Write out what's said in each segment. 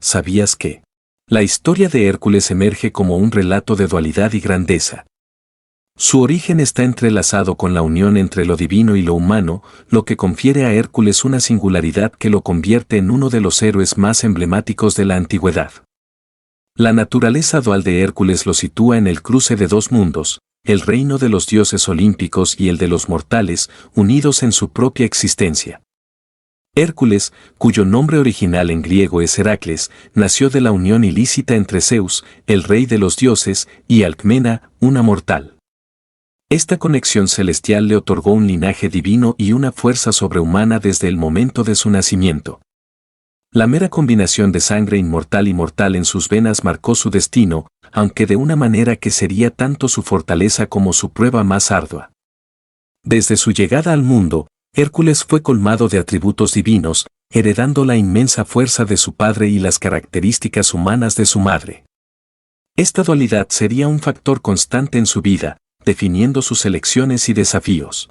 ¿Sabías que? La historia de Hércules emerge como un relato de dualidad y grandeza. Su origen está entrelazado con la unión entre lo divino y lo humano, lo que confiere a Hércules una singularidad que lo convierte en uno de los héroes más emblemáticos de la antigüedad. La naturaleza dual de Hércules lo sitúa en el cruce de dos mundos, el reino de los dioses olímpicos y el de los mortales, unidos en su propia existencia. Hércules, cuyo nombre original en griego es Heracles, nació de la unión ilícita entre Zeus, el rey de los dioses, y Alcmena, una mortal. Esta conexión celestial le otorgó un linaje divino y una fuerza sobrehumana desde el momento de su nacimiento. La mera combinación de sangre inmortal y mortal en sus venas marcó su destino, aunque de una manera que sería tanto su fortaleza como su prueba más ardua. Desde su llegada al mundo, Hércules fue colmado de atributos divinos, heredando la inmensa fuerza de su padre y las características humanas de su madre. Esta dualidad sería un factor constante en su vida, definiendo sus elecciones y desafíos.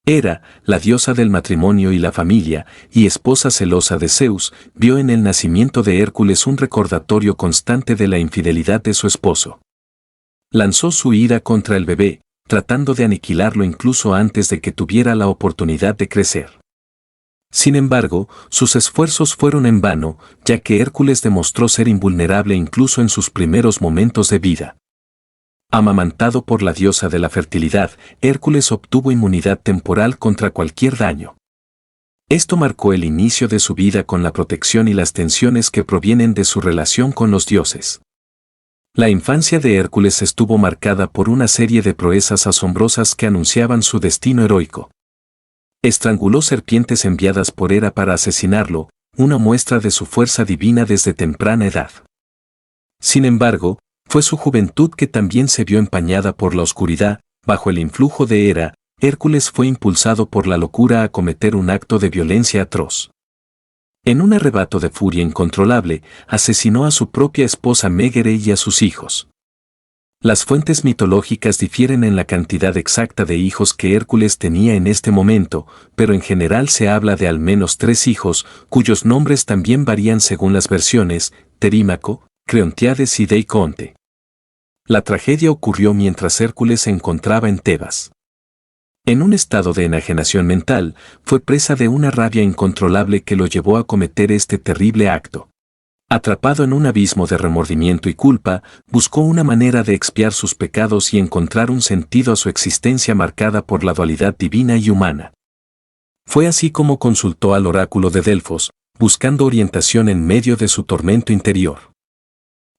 Hera, la diosa del matrimonio y la familia, y esposa celosa de Zeus, vio en el nacimiento de Hércules un recordatorio constante de la infidelidad de su esposo. Lanzó su ira contra el bebé, tratando de aniquilarlo incluso antes de que tuviera la oportunidad de crecer. Sin embargo, sus esfuerzos fueron en vano, ya que Hércules demostró ser invulnerable incluso en sus primeros momentos de vida. Amamantado por la diosa de la fertilidad, Hércules obtuvo inmunidad temporal contra cualquier daño. Esto marcó el inicio de su vida con la protección y las tensiones que provienen de su relación con los dioses. La infancia de Hércules estuvo marcada por una serie de proezas asombrosas que anunciaban su destino heroico. Estranguló serpientes enviadas por Hera para asesinarlo, una muestra de su fuerza divina desde temprana edad. Sin embargo, fue su juventud que también se vio empañada por la oscuridad. Bajo el influjo de Hera, Hércules fue impulsado por la locura a cometer un acto de violencia atroz. En un arrebato de furia incontrolable, asesinó a su propia esposa Mégere y a sus hijos. Las fuentes mitológicas difieren en la cantidad exacta de hijos que Hércules tenía en este momento, pero en general se habla de al menos 3 hijos, cuyos nombres también varían según las versiones: Terímaco, Creontiades y Deiconte. La tragedia ocurrió mientras Hércules se encontraba en Tebas. En un estado de enajenación mental, fue presa de una rabia incontrolable que lo llevó a cometer este terrible acto. Atrapado en un abismo de remordimiento y culpa, buscó una manera de expiar sus pecados y encontrar un sentido a su existencia marcada por la dualidad divina y humana. Fue así como consultó al oráculo de Delfos, buscando orientación en medio de su tormento interior.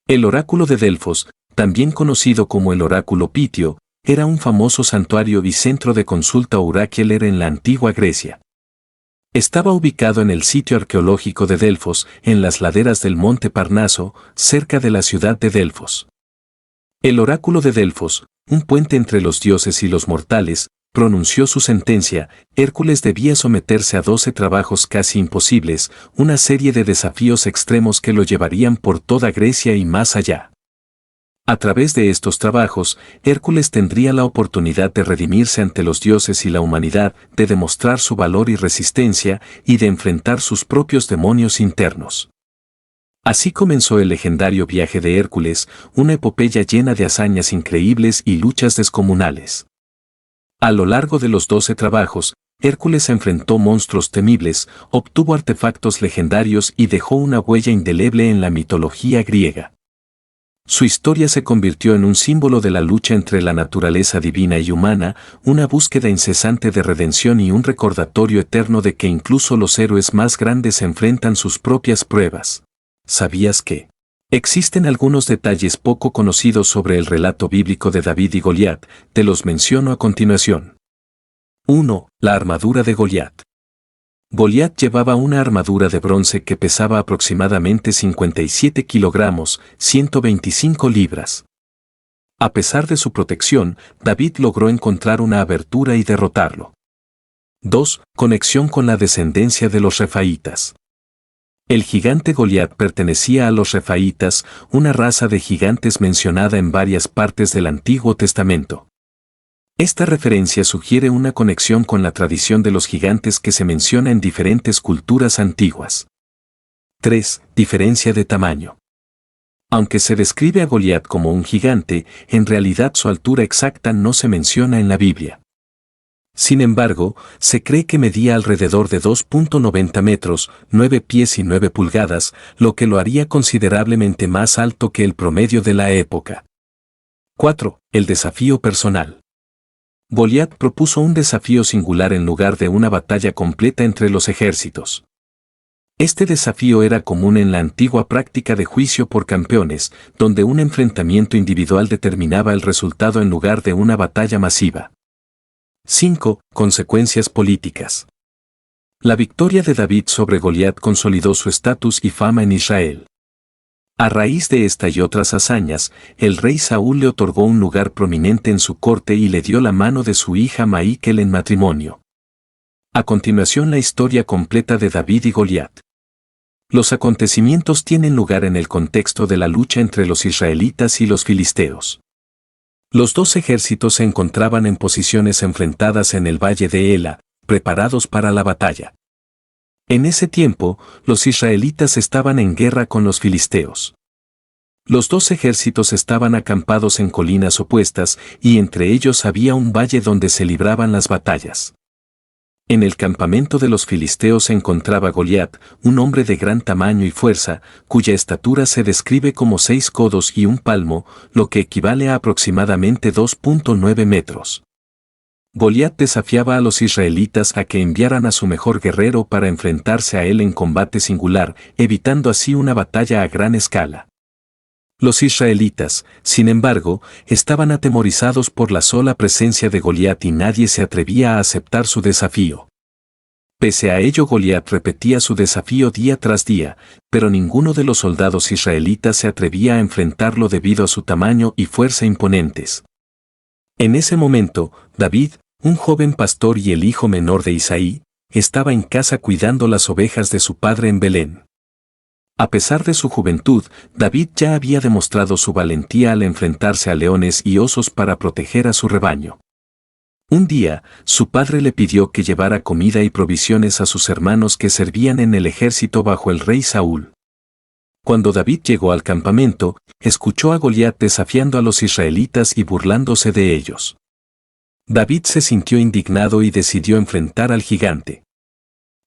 El oráculo de Delfos, también conocido como el oráculo Pitio, era un famoso santuario y centro de consulta oracular en la antigua Grecia. Estaba ubicado en el sitio arqueológico de Delfos, en las laderas del monte Parnaso, cerca de la ciudad de Delfos. El oráculo de Delfos, un puente entre los dioses y los mortales, pronunció su sentencia: Hércules debía someterse a 12 trabajos casi imposibles, una serie de desafíos extremos que lo llevarían por toda Grecia y más allá. A través de estos trabajos, Hércules tendría la oportunidad de redimirse ante los dioses y la humanidad, de demostrar su valor y resistencia, y de enfrentar sus propios demonios internos. Así comenzó el legendario viaje de Hércules, una epopeya llena de hazañas increíbles y luchas descomunales. A lo largo de los 12 trabajos, Hércules enfrentó monstruos temibles, obtuvo artefactos legendarios y dejó una huella indeleble en la mitología griega. Su historia se convirtió en un símbolo de la lucha entre la naturaleza divina y humana, una búsqueda incesante de redención y un recordatorio eterno de que incluso los héroes más grandes enfrentan sus propias pruebas. ¿Sabías que? Existen algunos detalles poco conocidos sobre el relato bíblico de David y Goliat, te los menciono a continuación. 1. La armadura de Goliat. Goliat llevaba una armadura de bronce que pesaba aproximadamente 57 kilogramos, 125 libras. A pesar de su protección, David logró encontrar una abertura y derrotarlo. 2. Conexión con la descendencia de los refaítas. El gigante Goliat pertenecía a los refaítas, una raza de gigantes mencionada en varias partes del Antiguo Testamento. Esta referencia sugiere una conexión con la tradición de los gigantes que se menciona en diferentes culturas antiguas. 3. Diferencia de tamaño. Aunque se describe a Goliat como un gigante, en realidad su altura exacta no se menciona en la Biblia. Sin embargo, se cree que medía alrededor de 2.90 metros, 9 pies y 9 pulgadas, lo que lo haría considerablemente más alto que el promedio de la época. 4. El desafío personal. Goliat propuso un desafío singular en lugar de una batalla completa entre los ejércitos. Este desafío era común en la antigua práctica de juicio por campeones, donde un enfrentamiento individual determinaba el resultado en lugar de una batalla masiva. 5. Consecuencias políticas. La victoria de David sobre Goliat consolidó su estatus y fama en Israel. A raíz de esta y otras hazañas, el rey Saúl le otorgó un lugar prominente en su corte y le dio la mano de su hija Michal en matrimonio. A continuación, la historia completa de David y Goliat. Los acontecimientos tienen lugar en el contexto de la lucha entre los israelitas y los filisteos. Los dos ejércitos se encontraban en posiciones enfrentadas en el valle de Ela, preparados para la batalla. En ese tiempo, los israelitas estaban en guerra con los filisteos. Los dos ejércitos estaban acampados en colinas opuestas y entre ellos había un valle donde se libraban las batallas. En el campamento de los filisteos se encontraba Goliat, un hombre de gran tamaño y fuerza, cuya estatura se describe como 6 codos y un palmo, lo que equivale a aproximadamente 2.9 metros. Goliat desafiaba a los israelitas a que enviaran a su mejor guerrero para enfrentarse a él en combate singular, evitando así una batalla a gran escala. Los israelitas, sin embargo, estaban atemorizados por la sola presencia de Goliat y nadie se atrevía a aceptar su desafío. Pese a ello, Goliat repetía su desafío día tras día, pero ninguno de los soldados israelitas se atrevía a enfrentarlo debido a su tamaño y fuerza imponentes. En ese momento, David, un joven pastor y el hijo menor de Isaí, estaba en casa cuidando las ovejas de su padre en Belén. A pesar de su juventud, David ya había demostrado su valentía al enfrentarse a leones y osos para proteger a su rebaño. Un día, su padre le pidió que llevara comida y provisiones a sus hermanos que servían en el ejército bajo el rey Saúl. Cuando David llegó al campamento, escuchó a Goliat desafiando a los israelitas y burlándose de ellos. David se sintió indignado y decidió enfrentar al gigante.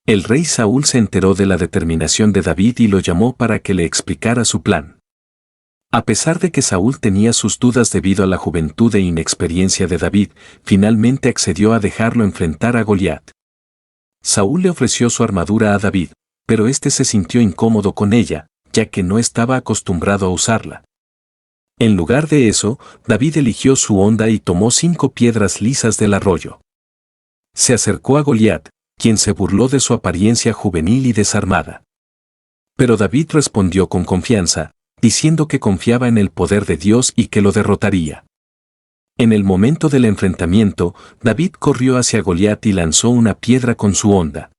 El rey Saúl se enteró de la determinación de David y lo llamó para que le explicara su plan. A pesar de que Saúl tenía sus dudas debido a la juventud e inexperiencia de David, finalmente accedió a dejarlo enfrentar a Goliat. Saúl le ofreció su armadura a David, pero éste se sintió incómodo con ella, ya que no estaba acostumbrado a usarla. En lugar de eso, David eligió su honda y tomó 5 piedras lisas del arroyo. Se acercó a Goliat, quien se burló de su apariencia juvenil y desarmada. Pero David respondió con confianza, diciendo que confiaba en el poder de Dios y que lo derrotaría. En el momento del enfrentamiento, David corrió hacia Goliat y lanzó una piedra con su honda.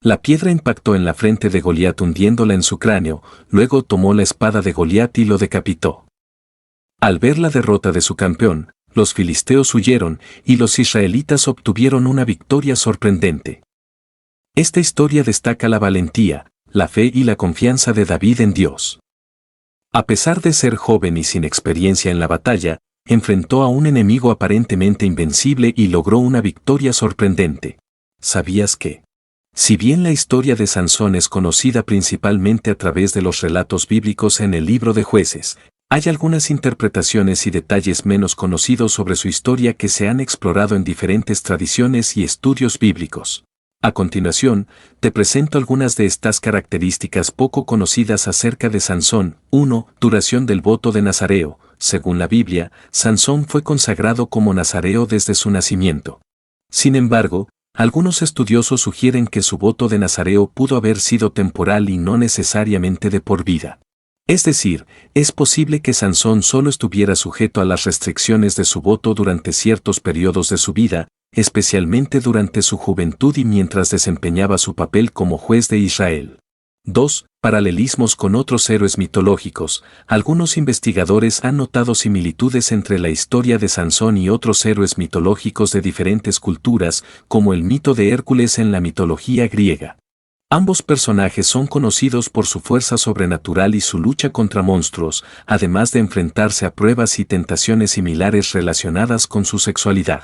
La piedra impactó en la frente de Goliat hundiéndola en su cráneo, luego tomó la espada de Goliat y lo decapitó. Al ver la derrota de su campeón, los filisteos huyeron y los israelitas obtuvieron una victoria sorprendente. Esta historia destaca la valentía, la fe y la confianza de David en Dios. A pesar de ser joven y sin experiencia en la batalla, enfrentó a un enemigo aparentemente invencible y logró una victoria sorprendente. ¿Sabías que? Si bien la historia de Sansón es conocida principalmente a través de los relatos bíblicos en el libro de Jueces, hay algunas interpretaciones y detalles menos conocidos sobre su historia que se han explorado en diferentes tradiciones y estudios bíblicos. A continuación, te presento algunas de estas características poco conocidas acerca de Sansón. 1. Duración del voto de Nazareo. Según la Biblia, Sansón fue consagrado como nazareo desde su nacimiento. Sin embargo, algunos estudiosos sugieren que su voto de nazareo pudo haber sido temporal y no necesariamente de por vida. Es decir, es posible que Sansón solo estuviera sujeto a las restricciones de su voto durante ciertos periodos de su vida, especialmente durante su juventud y mientras desempeñaba su papel como juez de Israel. 2. Paralelismos con otros héroes mitológicos. Algunos investigadores han notado similitudes entre la historia de Sansón y otros héroes mitológicos de diferentes culturas, como el mito de Hércules en la mitología griega. Ambos personajes son conocidos por su fuerza sobrenatural y su lucha contra monstruos, además de enfrentarse a pruebas y tentaciones similares relacionadas con su sexualidad.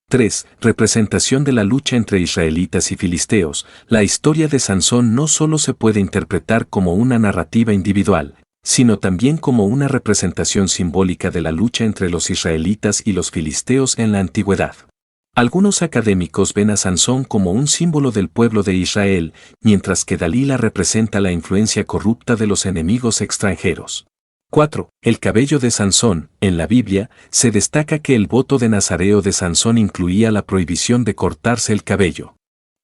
3. Representación de la lucha entre israelitas y filisteos. La historia de Sansón no solo se puede interpretar como una narrativa individual, sino también como una representación simbólica de la lucha entre los israelitas y los filisteos en la antigüedad. Algunos académicos ven a Sansón como un símbolo del pueblo de Israel, mientras que Dalila representa la influencia corrupta de los enemigos extranjeros. 4. El cabello de Sansón. En la Biblia, se destaca que el voto de Nazareo de Sansón incluía la prohibición de cortarse el cabello.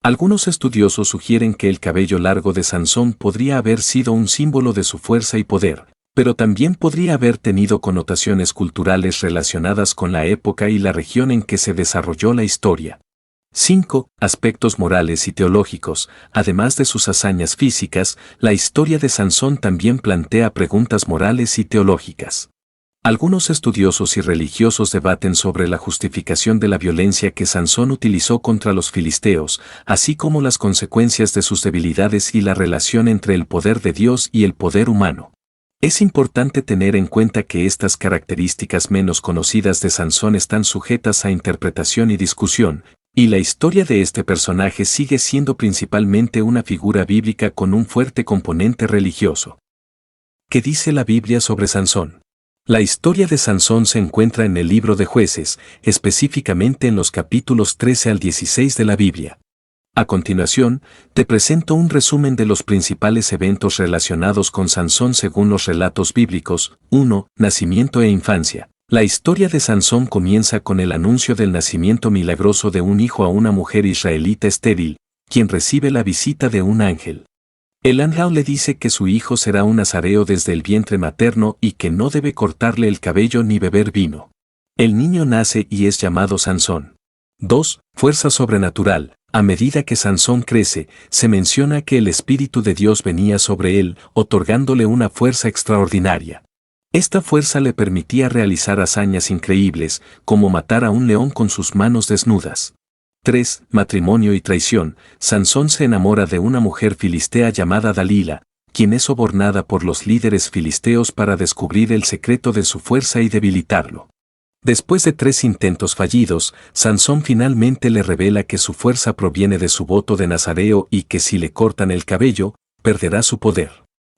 Algunos estudiosos sugieren que el cabello largo de Sansón podría haber sido un símbolo de su fuerza y poder, pero también podría haber tenido connotaciones culturales relacionadas con la época y la región en que se desarrolló la historia. 5. Aspectos morales y teológicos. Además de sus hazañas físicas, la historia de Sansón también plantea preguntas morales y teológicas. Algunos estudiosos y religiosos debaten sobre la justificación de la violencia que Sansón utilizó contra los filisteos, así como las consecuencias de sus debilidades y la relación entre el poder de Dios y el poder humano. Es importante tener en cuenta que estas características menos conocidas de Sansón están sujetas a interpretación y discusión, y la historia de este personaje sigue siendo principalmente una figura bíblica con un fuerte componente religioso. ¿Qué dice la Biblia sobre Sansón? La historia de Sansón se encuentra en el libro de Jueces, específicamente en los capítulos 13 al 16 de la Biblia. A continuación, te presento un resumen de los principales eventos relacionados con Sansón según los relatos bíblicos. 1. Nacimiento e infancia. La historia de Sansón comienza con el anuncio del nacimiento milagroso de un hijo a una mujer israelita estéril, quien recibe la visita de un ángel. El ángel le dice que su hijo será un nazareo desde el vientre materno y que no debe cortarle el cabello ni beber vino. El niño nace y es llamado Sansón. 2. Fuerza sobrenatural. A medida que Sansón crece, se menciona que el Espíritu de Dios venía sobre él, otorgándole una fuerza extraordinaria. Esta fuerza le permitía realizar hazañas increíbles, como matar a un león con sus manos desnudas. 3. Matrimonio y traición. Sansón se enamora de una mujer filistea llamada Dalila, quien es sobornada por los líderes filisteos para descubrir el secreto de su fuerza y debilitarlo. Después de 3 intentos fallidos, Sansón finalmente le revela que su fuerza proviene de su voto de nazareo y que si le cortan el cabello, perderá su poder.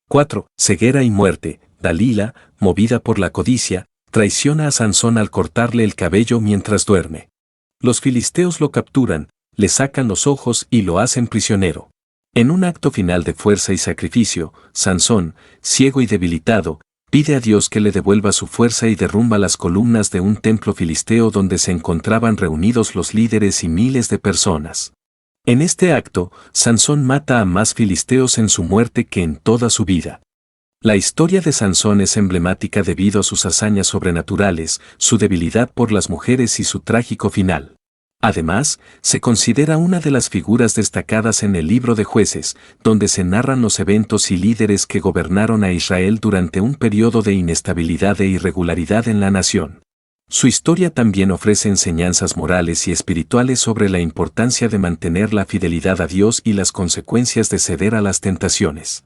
4. Ceguera y muerte. Dalila, movida por la codicia, traiciona a Sansón al cortarle el cabello mientras duerme. Los filisteos lo capturan, le sacan los ojos y lo hacen prisionero. En un acto final de fuerza y sacrificio, Sansón, ciego y debilitado, pide a Dios que le devuelva su fuerza y derrumba las columnas de un templo filisteo donde se encontraban reunidos los líderes y miles de personas. En este acto, Sansón mata a más filisteos en su muerte que en toda su vida. La historia de Sansón es emblemática debido a sus hazañas sobrenaturales, su debilidad por las mujeres y su trágico final. Además, se considera una de las figuras destacadas en el libro de Jueces, donde se narran los eventos y líderes que gobernaron a Israel durante un periodo de inestabilidad e irregularidad en la nación. Su historia también ofrece enseñanzas morales y espirituales sobre la importancia de mantener la fidelidad a Dios y las consecuencias de ceder a las tentaciones.